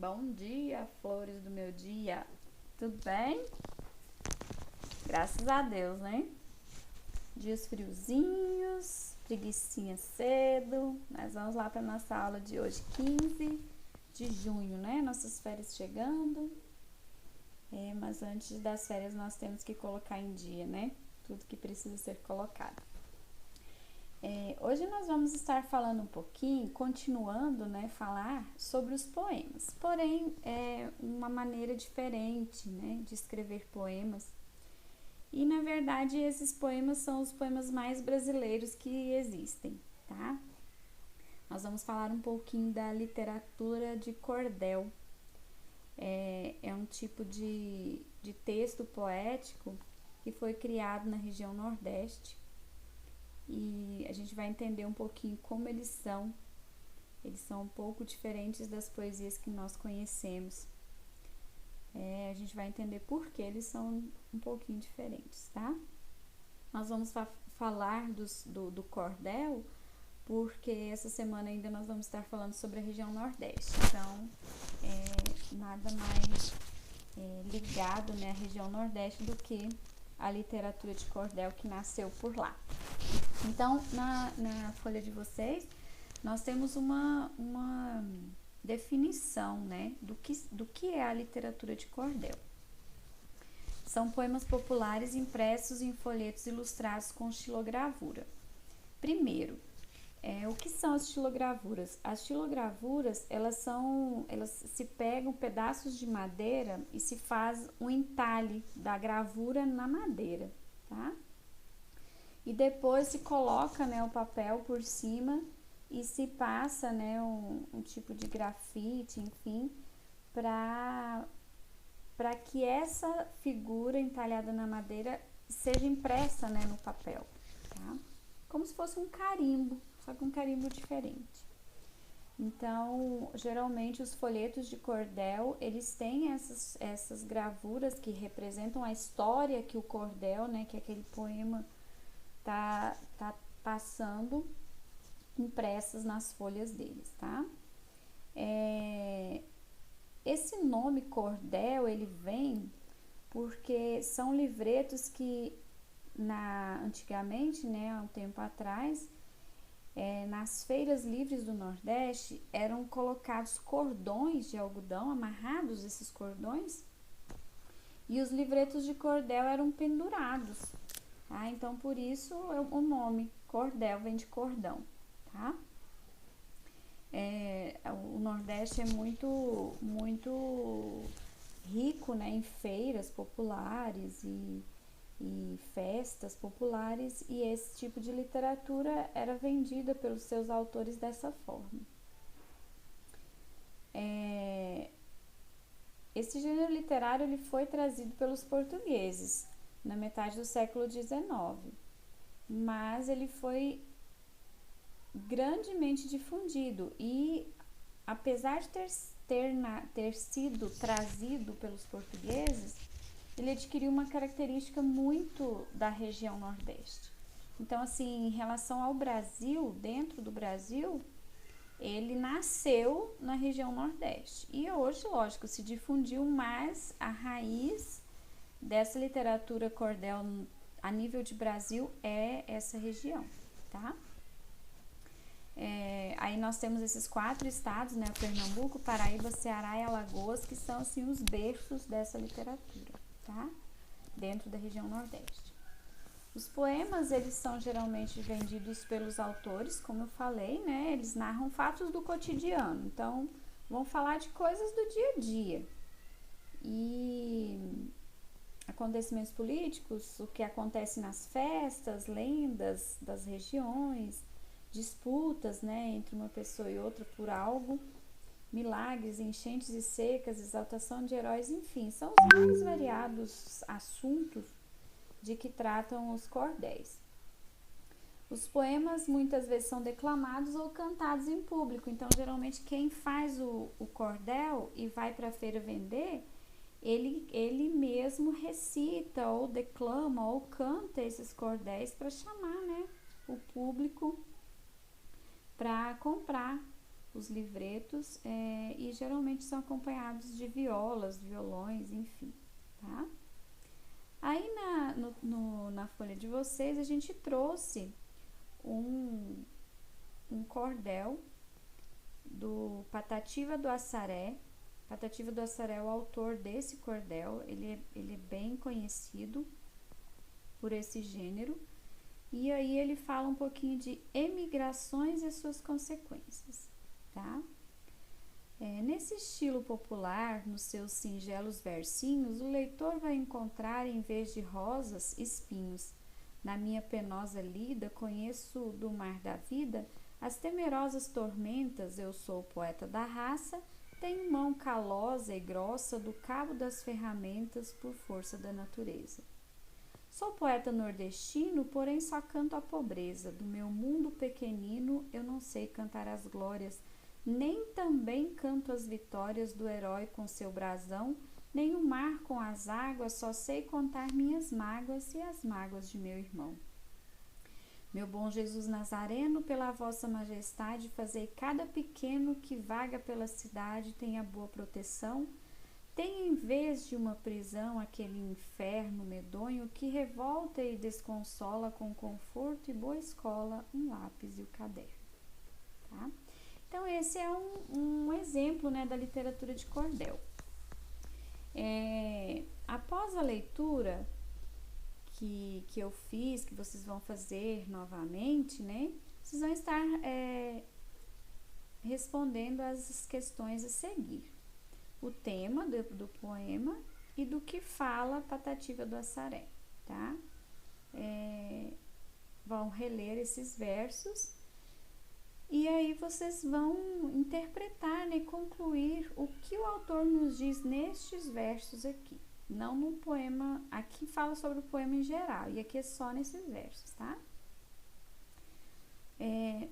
Bom dia, flores do meu dia. Tudo bem? Graças a Deus, né? Dias friozinhos, preguicinha cedo. Nós vamos lá para nossa aula de hoje, 15 de junho, né? Nossas férias chegando. Mas antes das férias nós temos que colocar em dia, né? Tudo que precisa ser colocado. Hoje nós vamos estar falando um pouquinho, continuando, né, falar sobre os poemas. Porém, é uma maneira diferente, né, de escrever poemas. E, na verdade, esses poemas são os poemas mais brasileiros que existem, tá? Nós vamos falar um pouquinho da literatura de cordel. É um tipo de texto poético que foi criado na região Nordeste. E a gente vai entender um pouquinho como eles são. Eles são um pouco diferentes das poesias que nós conhecemos. A gente vai entender por que eles são um pouquinho diferentes, tá? Nós vamos falar do cordel, porque essa semana ainda nós vamos estar falando sobre a região Nordeste. Então, nada mais ligado, né, à região Nordeste do que a literatura de cordel que nasceu por lá. Então, na folha de vocês, nós temos uma definição, né, do que é a literatura de cordel. São poemas populares impressos em folhetos ilustrados com estilogravura. Primeiro, o que são as estilogravuras? As estilogravuras, elas se pegam pedaços de madeira e se faz um entalhe da gravura na madeira, tá? E depois se coloca, né, o papel por cima e se passa, né, um tipo de grafite, enfim, para que essa figura entalhada na madeira seja impressa, né, no papel, tá? Como se fosse um carimbo, só que um carimbo diferente. Então, geralmente os folhetos de cordel, eles têm essas gravuras que representam a história que o cordel, né, que aquele poema tá passando, impressas nas folhas deles, tá? Esse nome cordel, ele vem porque são livretos que antigamente, né, há um tempo atrás, nas feiras livres do Nordeste, eram colocados cordões de algodão, amarrados esses cordões, e os livretos de cordel eram pendurados. Tá? Então, por isso o nome cordel vem de cordão, tá? O Nordeste é muito rico, né, em feiras populares e festas populares, e esse tipo de literatura era vendida pelos seus autores dessa forma. Esse gênero literário ele foi trazido pelos portugueses na metade do século XIX, mas ele foi grandemente difundido e, apesar de ter sido trazido pelos portugueses, ele adquiriu uma característica muito da região Nordeste. Então, assim, em relação ao Brasil, dentro do Brasil, ele nasceu na região Nordeste e hoje, lógico, se difundiu mais a raiz dessa literatura cordel a nível de Brasil é essa região, tá? Aí nós temos esses 4 estados, né? Pernambuco, Paraíba, Ceará e Alagoas, que são, assim, os berços dessa literatura, tá? Dentro da região Nordeste. Os poemas, eles são geralmente vendidos pelos autores, como eu falei, né? Eles narram fatos do cotidiano, então vão falar de coisas do dia a dia. E acontecimentos políticos, o que acontece nas festas, lendas das regiões, disputas, né, entre uma pessoa e outra por algo, milagres, enchentes e secas, exaltação de heróis, enfim, são os mais variados assuntos de que tratam os cordéis. Os poemas muitas vezes são declamados ou cantados em público, então geralmente quem faz o cordel e vai para a feira vender, ele mesmo recita ou declama ou canta esses cordéis para chamar, né, o público para comprar os livretos, e geralmente são acompanhados de violas, violões, enfim, tá? Aí na folha de vocês a gente trouxe um cordel do Patativa do Assaré. Patativa do Assaré é o autor desse cordel, ele é bem conhecido por esse gênero. E aí ele fala um pouquinho de emigrações e suas consequências, tá? Nesse estilo popular, nos seus singelos versinhos, o leitor vai encontrar, em vez de rosas, espinhos. Na minha penosa lida, conheço do mar da vida as temerosas tormentas. Eu sou poeta da raça, tenho mão calosa e grossa do cabo das ferramentas por força da natureza. Sou poeta nordestino, porém só canto a pobreza. Do meu mundo pequenino eu não sei cantar as glórias, nem também canto as vitórias do herói com seu brasão, nem o mar com as águas, só sei contar minhas mágoas e as mágoas de meu irmão. Meu bom Jesus Nazareno, pela vossa majestade, fazei cada pequeno que vaga pela cidade tenha boa proteção, tenha em vez de uma prisão aquele inferno medonho que revolta e desconsola com conforto e boa escola um lápis e o caderno, tá? Então, esse é um exemplo, né, da literatura de cordel. Após a leitura que eu fiz, que vocês vão fazer novamente, né, vocês vão estar respondendo as questões a seguir. O tema do poema e do que fala Patativa do Assaré, tá? Vão reler esses versos e aí vocês vão interpretar, né, e concluir o que o autor nos diz nestes versos aqui. Não no poema, aqui fala sobre o poema em geral, e aqui é só nesses versos, tá?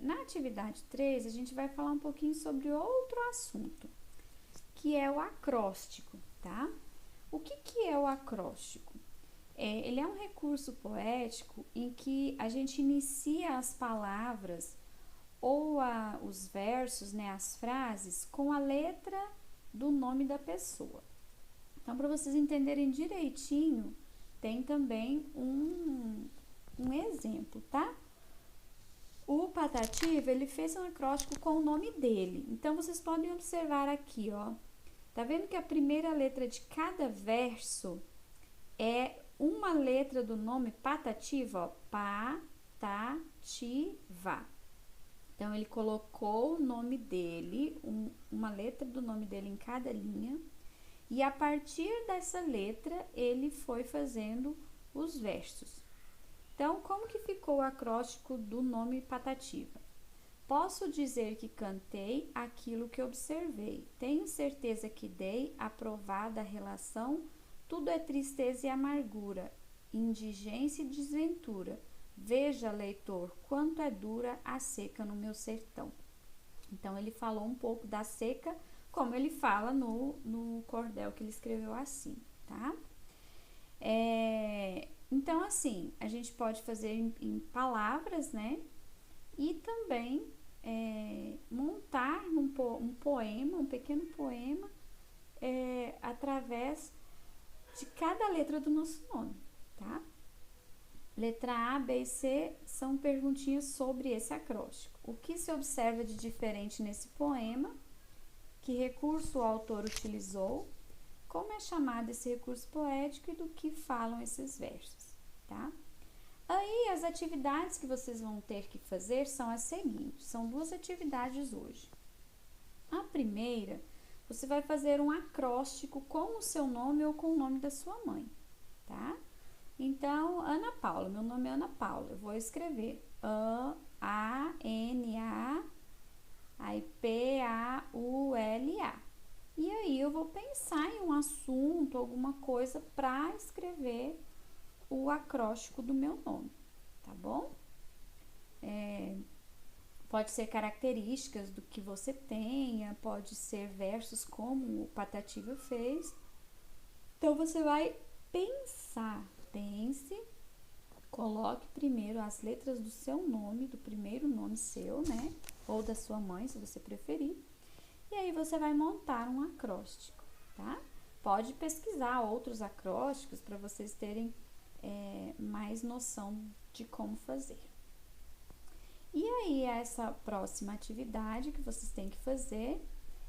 Na atividade 3, a gente vai falar um pouquinho sobre outro assunto, que é o acróstico, tá? O que é o acróstico? Ele é um recurso poético em que a gente inicia as palavras ou os versos, né, as frases, com a letra do nome da pessoa. Então, para vocês entenderem direitinho, tem também um exemplo, tá? O Patativa, ele fez um acróstico com o nome dele. Então, vocês podem observar aqui, ó. Tá vendo que a primeira letra de cada verso é uma letra do nome Patativa, ó. Patativa. Então, ele colocou o nome dele, uma letra do nome dele em cada linha. E a partir dessa letra, ele foi fazendo os versos. Então, como que ficou o acróstico do nome Patativa? Posso dizer que cantei aquilo que observei. Tenho certeza que dei aprovada a relação. Tudo é tristeza e amargura, indigência e desventura. Veja, leitor, quanto é dura a seca no meu sertão. Então, ele falou um pouco da seca, como ele fala no cordel que ele escreveu assim, tá? Então, assim, a gente pode fazer em palavras, né? E também montar um poema, um pequeno poema, através de cada letra do nosso nome, tá? Letra A, B e C são perguntinhas sobre esse acróstico. O que se observa de diferente nesse poema? Que recurso o autor utilizou? Como é chamado esse recurso poético e do que falam esses versos, tá? Aí, as atividades que vocês vão ter que fazer são as seguintes. São 2 atividades hoje. A primeira, você vai fazer um acróstico com o seu nome ou com o nome da sua mãe, tá? Então, Ana Paula, meu nome é Ana Paula, eu vou escrever A-N-A, aí P-A-U-L-A. E aí, eu vou pensar em um assunto, alguma coisa para escrever o acróstico do meu nome, tá bom? Pode ser características do que você tenha, pode ser versos como o Patativa fez. Então, você vai pensar, pense Coloque primeiro as letras do seu nome, do primeiro nome seu, né? Ou da sua mãe, se você preferir. E aí você vai montar um acróstico, tá? Pode pesquisar outros acrósticos para vocês terem mais noção de como fazer. E aí, essa próxima atividade que vocês têm que fazer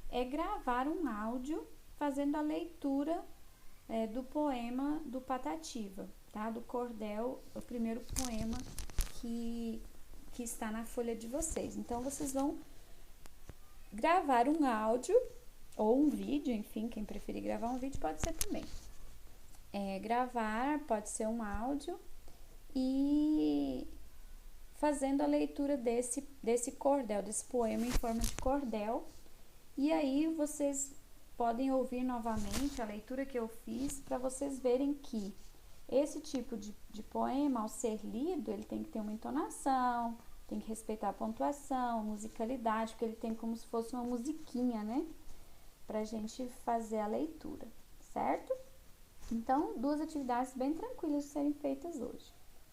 é gravar um áudio fazendo a leitura do poema do Patativa, tá? Do cordel, o primeiro poema que está na folha de vocês. Então, vocês vão gravar um áudio ou um vídeo, enfim, quem preferir gravar um vídeo pode ser também. Gravar pode ser um áudio e fazendo a leitura desse cordel, desse poema em forma de cordel. E aí vocês podem ouvir novamente a leitura que eu fiz para vocês verem que esse tipo de poema, ao ser lido, ele tem que ter uma entonação, tem que respeitar a pontuação, musicalidade, porque ele tem como se fosse uma musiquinha, né? Pra gente fazer a leitura, certo? Então, 2 atividades bem tranquilas de serem feitas hoje,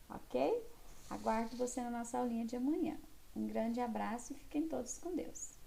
ok? Aguardo você na nossa aulinha de amanhã. Um grande abraço e fiquem todos com Deus.